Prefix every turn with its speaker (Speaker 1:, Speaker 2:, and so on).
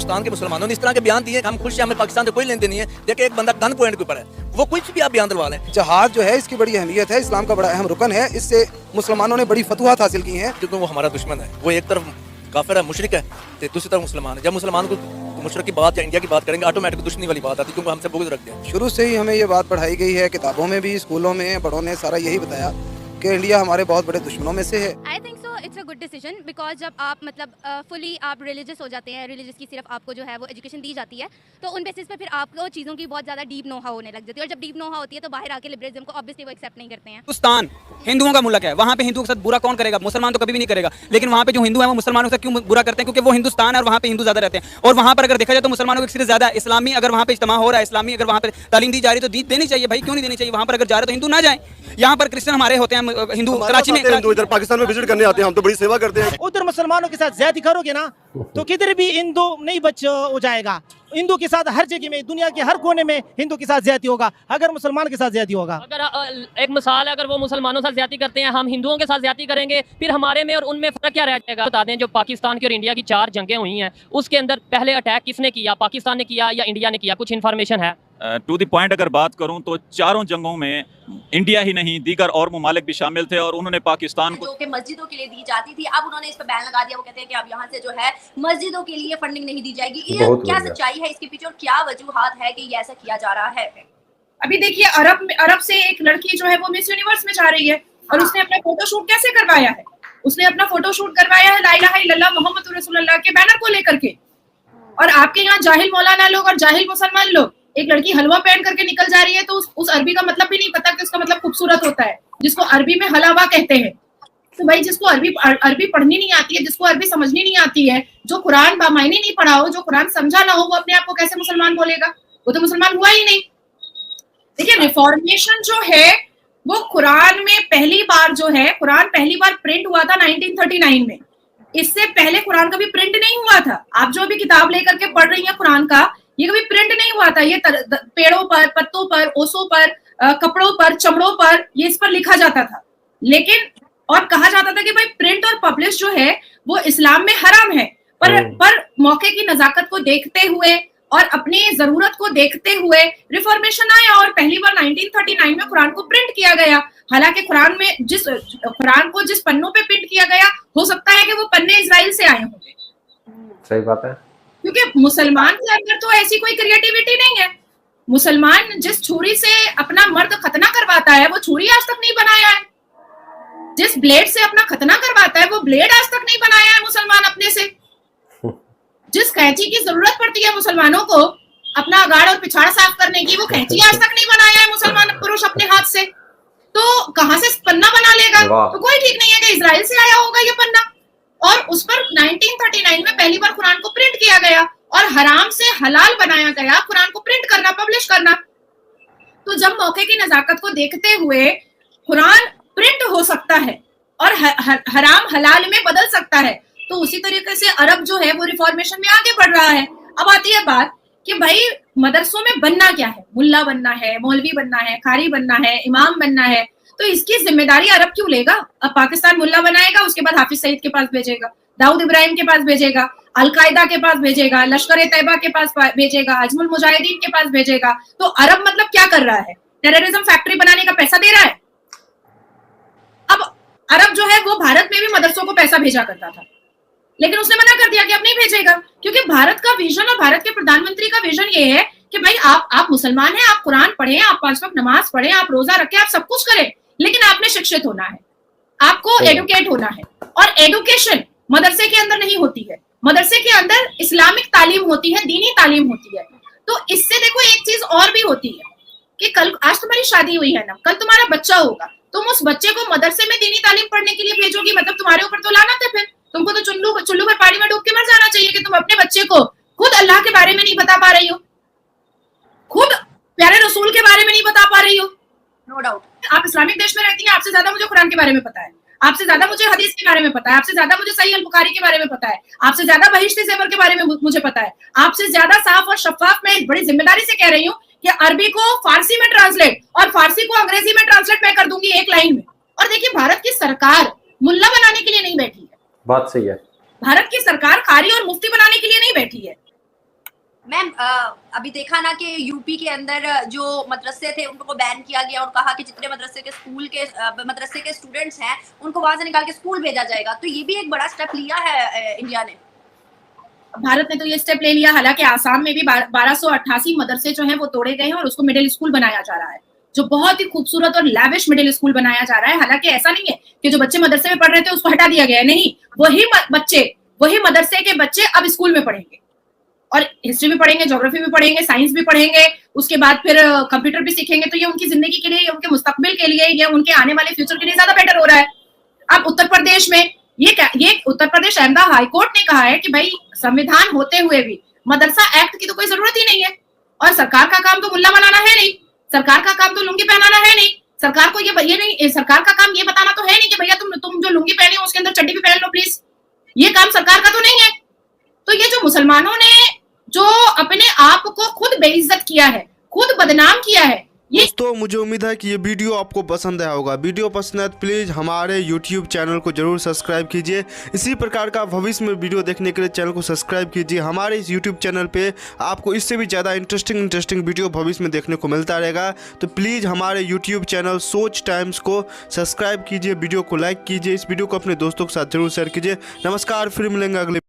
Speaker 1: हिंदुस्तान के मुसलमानों ने इस तरह के बयान दिए, हम खुश हैं, हमें पाकिस्तान से कोई लेन देन नहीं है। देखिए एक बंदा गन पॉइंट के ऊपर है, वो कुछ भी आप बयान दिलवा लें।
Speaker 2: जहाज जो है इसकी बड़ी अहमियत है, इस्लाम का बड़ा अहम रुकन है, इससे मुसलमानों ने बड़ी फतूहात हासिल की हैं।
Speaker 1: क्योंकि वो हमारा दुश्मन है, वो एक तरफ काफिर है, मुशरिक है, तो दूसरी तरफ मुसलमान है। जब मुसलमान को मुशरिक की बात या इंडिया की बात करेंगे, ऑटोमेटिक दुश्मनी वाली बात आती है, क्योंकि हमसे बुग़्ज़ रखते हैं।
Speaker 2: शुरू से ही हमें ये बात पढ़ाई गई है, किताबों में भी, स्कूलों में बड़ों ने सारा यही बताया कि इंडिया हमारे बहुत बड़े दुश्मनों में से है।
Speaker 3: I think so it's a good decision because जब आप मतलब फुली आप रिलीजियस हो जाते हैं, रिलीजियस की सिर्फ आपको जो है वो एजुकेशन दी जाती है, तो उन बेसिस पे फिर आपको चीज़ों की बहुत ज़्यादा डीप नोहा होने लग जाती है। और जब डीप नोहा होती है तो बाहर आके लिबरलिज्म को ऑब्वियसली वो एक्सेप्ट नहीं करते हैं।
Speaker 4: हिंदुस्तान हिंदुओं का मुल्क है, वहाँ पे हिंदुओं के साथ बुरा कौन करेगा? मुसलमान तो कभी भी नहीं करेगा। लेकिन वहाँ पे जो हिंदू है वो मुसलमानों से क्यों बुरा करते हैं? क्योंकि वो हिंदुस्तान है और वहाँ पे हिंदू ज्यादा रहते हैं। और वहाँ पर अगर देखा जाए तो मुसलमानों की ज्यादा इस्लामी अगर वहाँ पे इज्तिमा हो रहा है, इस्लामी अगर वहाँ पे तालीम दी जा रही है तो देनी चाहिए भाई, क्यों नहीं देनी चाहिए? वहाँ पर अगर जा रहे तो हिंदू ना जाए। यहाँ पर क्रिश्चियन हमारे होते हैं, हिंदू कराची में
Speaker 5: इधर पाकिस्तान में विजिट करने आते हैं, हम तो बड़ी सेवा करते हैं।
Speaker 6: उधर मुसलमानों के साथ ज्यादा करोगे ना तो किधर भी हिंदू नहीं बच हो जाएगा। हिंदू के साथ हर जगह में, दुनिया के हर कोने में हिंदू के साथ ज्यादा होगा अगर मुसलमान के साथ ज्यादा होगा।
Speaker 7: अगर एक मिसाल है, अगर वो मुसलमानों से ज्यादा करते हैं, हम हिंदुओं के साथ ज्यादा करेंगे, फिर हमारे में और उनमें फर्क क्या रह जाएगा? बता दें, जो पाकिस्तान की और इंडिया की 4 जंगें हुई हैं, उसके अंदर पहले अटैक किसने किया? पाकिस्तान ने किया या इंडिया ने किया? कुछ इन्फॉर्मेशन है?
Speaker 8: टू द पॉइंट अगर बात करूं तो चारों जंगों में इंडिया ही नहीं दीगर और ममालिक भी शामिल थे और उन्होंने पाकिस्तान को
Speaker 9: जो कि मस्जिदों के लिए दी जाती थी, अब उन्होंने इस पर बैन लगा दिया। वो कहते हैं कि अब यहाँ से जो है मस्जिदों के लिए फंडिंग नहीं दी जाएगी। ये क्या सच्चाई है इसके पीछे और क्या वजूहात है कि ये ऐसा किया जा रहा है?
Speaker 10: अभी देखिए, अरब से एक लड़की जो है वो मिस यूनिवर्स में जा रही है और उसने अपना फोटोशूट कैसे करवाया है? उसने अपना फोटोशूट करवाया है ला इलाहा इल्लल्लाह मुहम्मदुर रसूलुल्लाह के बैनर को लेकर के। और आपके यहाँ जाहिल मौलाना लोग और जाहिल मुसलमान लोग, एक लड़की हलवा पहन करके निकल जा रही है तो उस अरबी का मतलब भी नहीं पता कि उसका मतलब खूबसूरत होता है, जिसको अरबी में हलावा कहते हैं। तो भाई जिसको अरबी पढ़नी नहीं आती है, जिसको अरबी समझनी नहीं आती है, जो कुरान बामायने नहीं पढ़ा हो, जो कुरान समझा ना हो, वो अपने आप को कैसे मुसलमान बोलेगा? वो तो मुसलमान हुआ ही नहीं। देखिए, रिफॉर्मेशन जो है वो कुरान में पहली बार जो है, कुरान पहली बार प्रिंट हुआ था 1939 में। इससे पहले कुरान कभी प्रिंट नहीं हुआ था। आप जो भी किताब लेकर के पढ़ रही हैं कुरान का, ये कभी प्रिंट नहीं हुआ था। ये पेड़ों पर, पत्तों पर, ओसों पर, कपड़ों पर, चमड़ों पर, ये इस पर लिखा जाता था। लेकिन और कहा जाता था कि भाई प्रिंट और पब्लिश जो है वो इस्लाम में हराम है। पर मौके की नजाकत को देखते हुए और अपनी जरूरत को देखते हुए रिफॉर्मेशन आया और पहली बार 1939 में कुरान को प्रिंट किया गया। हालांकि कुरान को जिस पन्नों पे प्रिंट किया गया, हो सकता है कि वो पन्ने इजराइल से आए होंगे।
Speaker 5: सही बात है,
Speaker 10: क्योंकि मुसलमान के अंदर तो ऐसी कोई क्रिएटिविटी नहीं है। मुसलमान जिस छुरी से अपना मर्द खतना करवाता है, वो छुरी आज तक नहीं बनाया है। जिस ब्लेड से अपना खतना करवाता है, वो ब्लेड आज तक नहीं बनाया है मुसलमान अपने से। जिस कैंची की जरूरत पड़ती है मुसलमानों को अपना अगाड़ और पिछाड़ साफ करने की, वो कैंची आज तक नहीं बनाया है मुसलमान पुरुष अपने हाथ से। तो कहां से पन्ना बना लेगा? तो कोई ठीक नहीं है कि इजराइल से आया होगा ये पन्ना। और उस पर 1939 में पहली बार कुरान को प्रिंट किया गया और हराम से हलाल बनाया गया कुरान को प्रिंट करना, पब्लिश करना। तो जब मौके की नजाकत को देखते हुए कुरान प्रिंट हो सकता है और हराम हलाल में बदल सकता है, तो उसी तरीके से अरब जो है वो रिफॉर्मेशन में आगे बढ़ रहा है। अब आती है बात कि भाई मदरसों में बनना क्या है? मुल्ला बनना है, मौलवी बनना है, कारी बनना है, इमाम बनना है। तो इसकी जिम्मेदारी अरब क्यों लेगा? अब पाकिस्तान मुल्ला बनाएगा, उसके बाद हाफिज सईद के पास भेजेगा, दाऊद इब्राहिम के पास भेजेगा, अलकायदा के पास भेजेगा, लश्कर तैयबा के पास भेजेगा, अजमुल मुजाहिदीन के पास भेजेगा। तो अरब मतलब क्या कर रहा है? टेररिज्म फैक्ट्री बनाने का पैसा दे रहा है। अब अरब जो है वो भारत में भी मदरसों को पैसा भेजा करता था, लेकिन उसने मना कर दिया कि अब नहीं भेजेगा, क्योंकि भारत का विजन और भारत के प्रधानमंत्री का विजन ये है कि भाई आप मुसलमान हैं, आप कुरान पढ़ें, आप 5 वक्त नमाज पढ़ें, आप रोजा रखें, आप सब कुछ करें, लेकिन आपने शिक्षित होना है, आपको एडुकेट होना है। और एडुकेशन मदरसे के अंदर नहीं होती है, मदरसे के अंदर इस्लामिक तालीम होती है, दीनी तालीम होती है। तो इससे देखो एक चीज और भी होती है कि कल आज तुम्हारी शादी हुई है ना, कल तुम्हारा बच्चा होगा, तुम उस बच्चे को मदरसे में दीनी तालीम पढ़ने के लिए भेजोगी, मतलब तुम्हारे ऊपर तो लानत है। फिर तुमको तो चुल्लू भर पानी में डूब के मर जाना चाहिए कि तुम अपने बच्चे को खुद अल्लाह के बारे में नहीं बता पा रही हो, खुद प्यारे रसूल के बारे में नहीं बता पा रही हो। नो डाउट आप इस्लामिक देश में रहती हैं, आपसे ज्यादा मुझे कुरान के बारे में पता है, आपसे ज्यादा मुझे हदीस के बारे में पता है, आपसे ज्यादा मुझे सही अल बुखारी के बारे में पता है, आपसे ज्यादा बहिश्ते ज़ेवर के बारे में मुझे पता है, आपसे ज्यादा साफ और शफाफ मैं बड़ी जिम्मेदारी से कह रही हूँ कि अरबी को फारसी में ट्रांसलेट और फारसी को अंग्रेजी में ट्रांसलेट मैं कर दूंगी एक लाइन में। और देखिए, भारत की सरकार मुल्ला बनाने के लिए नहीं बैठी है,
Speaker 5: बात सही है।
Speaker 10: भारत की सरकार कारी और मुफ्ती बनाने के लिए नहीं बैठी है।
Speaker 9: मैम अभी देखा ना कि यूपी के अंदर जो मदरसे थे उनको बैन किया गया और कहा कि जितने मदरसे के स्टूडेंट्स हैं उनको वहां से निकाल के स्कूल भेजा जाएगा, तो ये भी एक बड़ा स्टेप लिया है इंडिया ने।
Speaker 10: भारत ने तो ये स्टेप ले लिया, हालांकि आसाम में भी 1288 मदरसे जो हैं वो तोड़े गए हैं और उसको मिडिल स्कूल बनाया जा रहा है, जो बहुत ही खूबसूरत और लैविश मिडिल स्कूल बनाया जा रहा है। हालांकि ऐसा नहीं है कि जो बच्चे मदरसे में पढ़ रहे थे उसको हटा दिया गया है, नहीं, वही मदरसे के बच्चे अब स्कूल में पढ़ेंगे और हिस्ट्री भी पढ़ेंगे, ज्योग्राफी भी पढ़ेंगे, साइंस भी पढ़ेंगे, उसके बाद फिर कंप्यूटर भी सीखेंगे। तो ये उनकी जिंदगी के लिए, उनके मुस्तकबिल के लिए, ये उनके आने वाले फ्यूचर के लिए ज्यादा बेटर हो रहा है। अब उत्तर प्रदेश में ये उत्तर प्रदेश अहमदाबाद हाई कोर्ट ने कहा है कि भाई संविधान होते हुए भी मदरसा एक्ट की तो कोई जरूरत ही नहीं है, और सरकार का काम तो मुल्ला बनाना है नहीं, सरकार का काम तो लुंगी पहनाना है नहीं, सरकार को ये नहीं, सरकार का काम ये बताना तो है नहीं कि भैया तुम जो लुंगी पहने हो उसके अंदर चड्डी भी पहन लो प्लीज, ये काम सरकार का तो नहीं है। तो ये जो मुसलमानों ने जो अपने आप को खुद बेइज्जत किया है, खुद बदनाम किया है,
Speaker 11: दोस्तों मुझे उम्मीद है कि ये वीडियो आपको पसंद आया होगा। वीडियो पसंद है तो प्लीज़ हमारे YouTube चैनल को जरूर सब्सक्राइब कीजिए। इसी प्रकार का भविष्य में वीडियो देखने के लिए चैनल को सब्सक्राइब कीजिए। हमारे इस YouTube चैनल पे आपको इससे भी ज़्यादा इंटरेस्टिंग वीडियो भविष्य में देखने को मिलता रहेगा। तो प्लीज़ हमारे YouTube चैनल सोच टाइम्स को सब्सक्राइब कीजिए, वीडियो को लाइक कीजिए, इस वीडियो को अपने दोस्तों के साथ जरूर शेयर कीजिए। नमस्कार, फिर मिलेंगे अगले